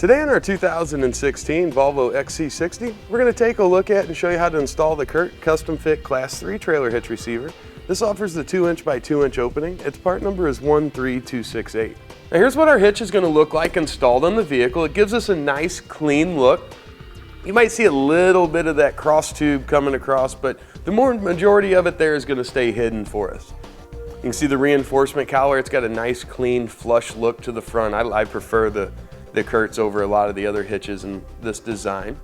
Today in our 2016 Volvo XC60, we're going to take a look at and show you how to install the Curt Custom Fit Class 3 Trailer Hitch Receiver. This offers the 2" by 2" opening. Its part number is 13268. Now here's what our hitch is going to look like installed on the vehicle. It gives us a nice clean look. You might see a little bit of that cross tube coming across, but the majority of it there is going to stay hidden for us. You can see the reinforcement collar. It's got a nice clean flush look to the front. I prefer the Curts over a lot of the other hitches in this design.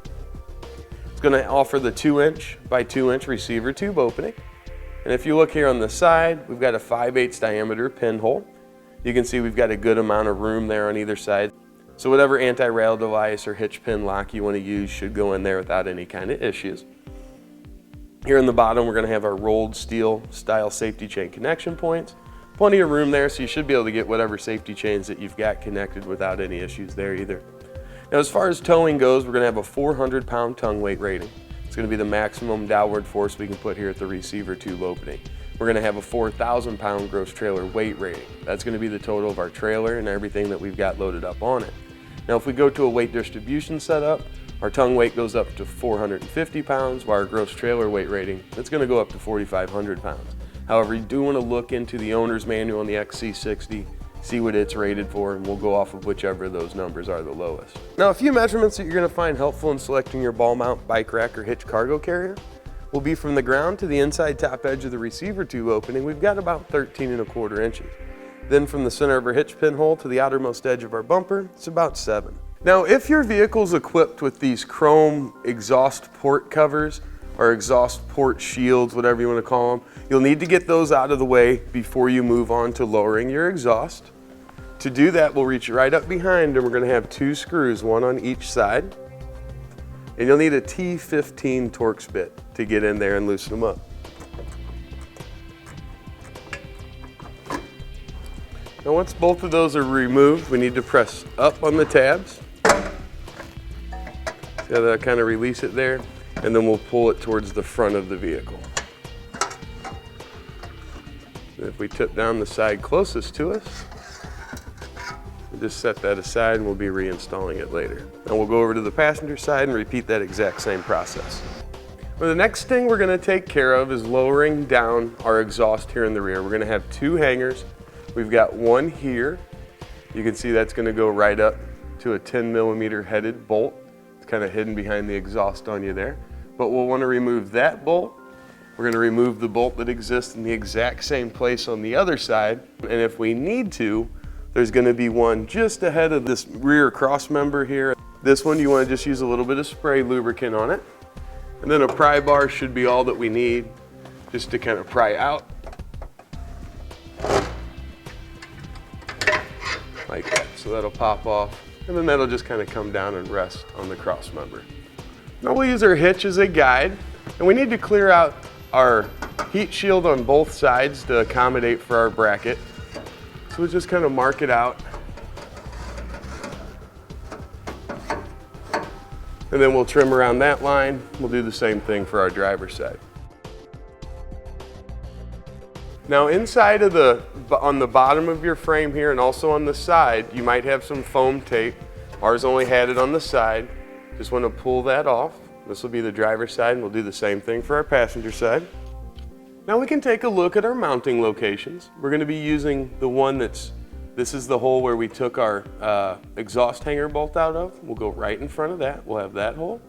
It's going to offer the 2" by 2" receiver tube opening. And if you look here on the side, we've got a 5/8 diameter pinhole. You can see we've got a good amount of room there on either side. So whatever anti-rattle device or hitch pin lock you want to use should go in there without any kind of issues. Here in the bottom, we're going to have our rolled steel style safety chain connection points. Plenty of room there, so you should be able to get whatever safety chains that you've got connected without any issues there either. Now as far as towing goes, we're going to have a 400-pound tongue weight rating. It's going to be the maximum downward force we can put here at the receiver tube opening. We're going to have a 4,000-pound gross trailer weight rating. That's going to be the total of our trailer and everything that we've got loaded up on it. Now if we go to a weight distribution setup, our tongue weight goes up to 450 pounds, while our gross trailer weight rating, it's going to go up to 4,500 pounds. However, you do want to look into the owner's manual on the XC60, see what it's rated for, and we'll go off of whichever of those numbers are the lowest. Now, a few measurements that you're going to find helpful in selecting your ball mount, bike rack, or hitch cargo carrier will be from the ground to the inside top edge of the receiver tube opening. We've got about 13¼ inches. Then from the center of our hitch pinhole to the outermost edge of our bumper, it's about 7. Now, if your vehicle is equipped with these chrome exhaust port covers, or exhaust port shields, whatever you want to call them, you'll need to get those out of the way before you move on to lowering your exhaust. To do that, we'll reach right up behind and we're going to have 2 screws, one on each side. And you'll need a T15 Torx bit to get in there and loosen them up. Now once both of those are removed, we need to press up on the tabs. See how that kind of release it there? And then we'll pull it towards the front of the vehicle. And if we tip down the side closest to us, we'll just set that aside and we'll be reinstalling it later. And we'll go over to the passenger side and repeat that exact same process. Well, the next thing we're going to take care of is lowering down our exhaust here in the rear. We're going to have 2 hangers. We've got one here. You can see that's going to go right up to a 10mm headed bolt. It's kind of hidden behind the exhaust on you there. But we'll want to remove that bolt. We're going to remove the bolt that exists in the exact same place on the other side. And if we need to, there's going to be one just ahead of this rear cross member here. This one, you want to just use a little bit of spray lubricant on it. And then a pry bar should be all that we need just to kind of pry out. Like that. So that'll pop off. And then that'll just kind of come down and rest on the cross member. Now we'll use our hitch as a guide, and we need to clear out our heat shield on both sides to accommodate for our bracket. So we'll just kind of mark it out. And then we'll trim around that line. We'll do the same thing for our driver's side. Now inside of on the bottom of your frame here and also on the side, you might have some foam tape. Ours only had it on the side. Just want to pull that off. This will be the driver's side, and we'll do the same thing for our passenger side. Now we can take a look at our mounting locations. We're going to be using the one this is the hole where we took our exhaust hanger bolt out of. We'll go right in front of that. We'll have that hole.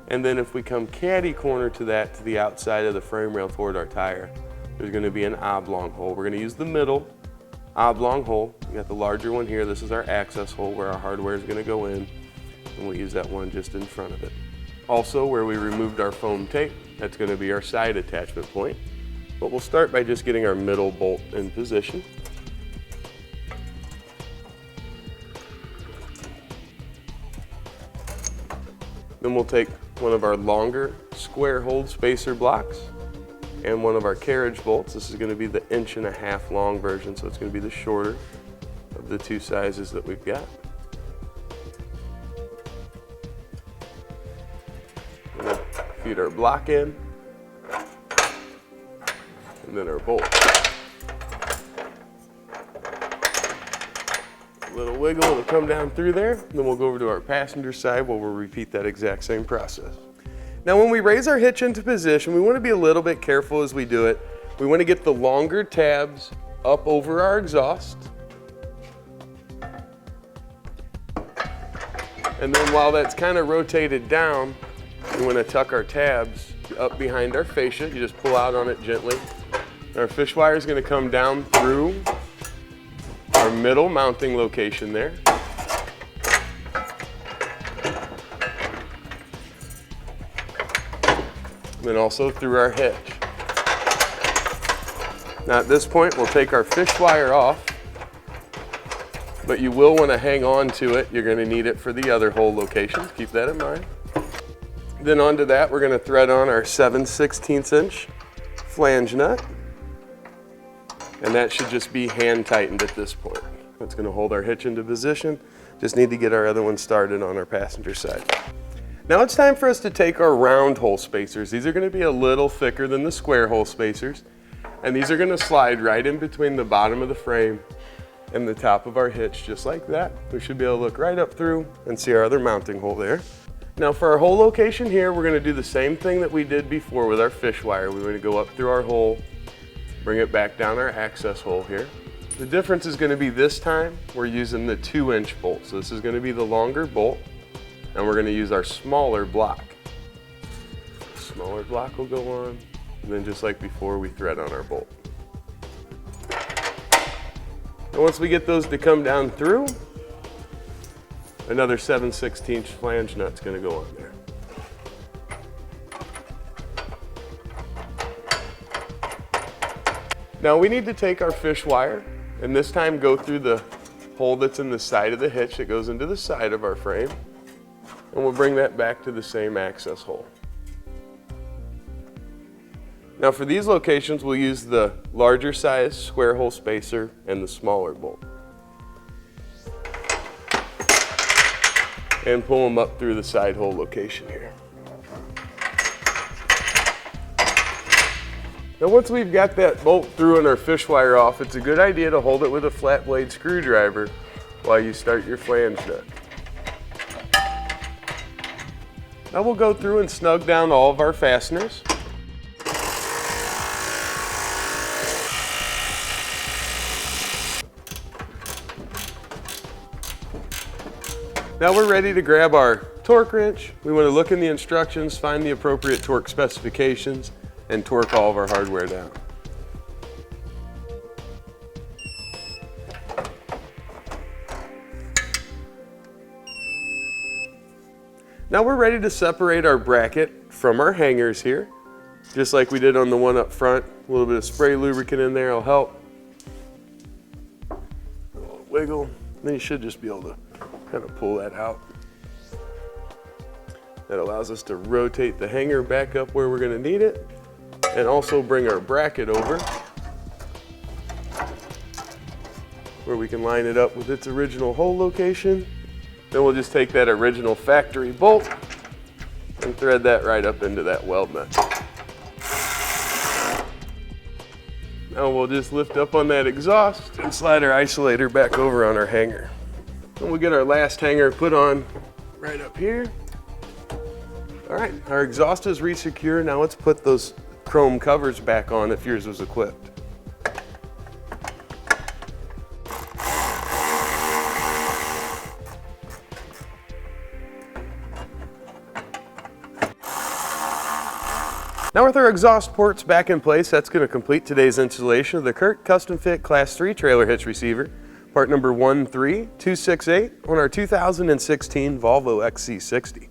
And then if we come caddy corner to that, to the outside of the frame rail toward our tire, there's going to be an oblong hole. We're going to use the middle oblong hole. We got the larger one here. This is our access hole where our hardware is going to go in. And we'll use that one just in front of it. Also, where we removed our foam tape, that's going to be our side attachment point. But we'll start by just getting our middle bolt in position. Then we'll take one of our longer square hold spacer blocks and one of our carriage bolts. This is going to be the 1.5" long version, so it's going to be the shorter of the 2 sizes that we've got. Feed our block in, and then our bolt. Little wiggle, it'll come down through there. Then we'll go over to our passenger side where we'll repeat that exact same process. Now when we raise our hitch into position, we want to be a little bit careful as we do it. We want to get the longer tabs up over our exhaust. And then while that's kind of rotated down, we want to tuck our tabs up behind our fascia. You just pull out on it gently. Our fish wire is going to come down through our middle mounting location there. And then also through our hitch. Now at this point, we'll take our fish wire off, but you will want to hang on to it. You're going to need it for the other hole locations. Keep that in mind. Then onto that, we're going to thread on our 7/16 inch flange nut. And that should just be hand tightened at this point. That's going to hold our hitch into position. Just need to get our other one started on our passenger side. Now it's time for us to take our round hole spacers. These are going to be a little thicker than the square hole spacers. And these are going to slide right in between the bottom of the frame and the top of our hitch, just like that. We should be able to look right up through and see our other mounting hole there. Now for our hole location here, we're going to do the same thing that we did before with our fish wire. We're going to go up through our hole, bring it back down our access hole here. The difference is going to be this time we're using the 2-inch bolt. So this is going to be the longer bolt, and we're going to use our smaller block. The smaller block will go on, and then just like before, we thread on our bolt. And once we get those to come down through, another 7/16 flange nut's going to go on there. Now we need to take our fish wire and this time go through the hole that's in the side of the hitch that goes into the side of our frame, and we'll bring that back to the same access hole. Now for these locations, we'll use the larger size square hole spacer and the smaller bolt. And pull them up through the side hole location here. Now once we've got that bolt through and our fish wire off, it's a good idea to hold it with a flat blade screwdriver while you start your flange nut. Now we'll go through and snug down all of our fasteners. Now we're ready to grab our torque wrench. We want to look in the instructions, find the appropriate torque specifications, and torque all of our hardware down. Now we're ready to separate our bracket from our hangers here, just like we did on the one up front. A little bit of spray lubricant in there will help. A little wiggle, then you should just be able to kind of pull that out. That allows us to rotate the hanger back up where we're going to need it, and also bring our bracket over where we can line it up with its original hole location. Then we'll just take that original factory bolt and thread that right up into that weld nut. Now we'll just lift up on that exhaust and slide our isolator back over on our hanger. And we'll get our last hanger put on right up here. All right, our exhaust is re-secure. Now let's put those chrome covers back on if yours was equipped. Now with our exhaust ports back in place, that's going to complete today's installation of the Curt Custom Fit Class 3 Trailer Hitch Receiver, part number 13268 on our 2016 Volvo XC60.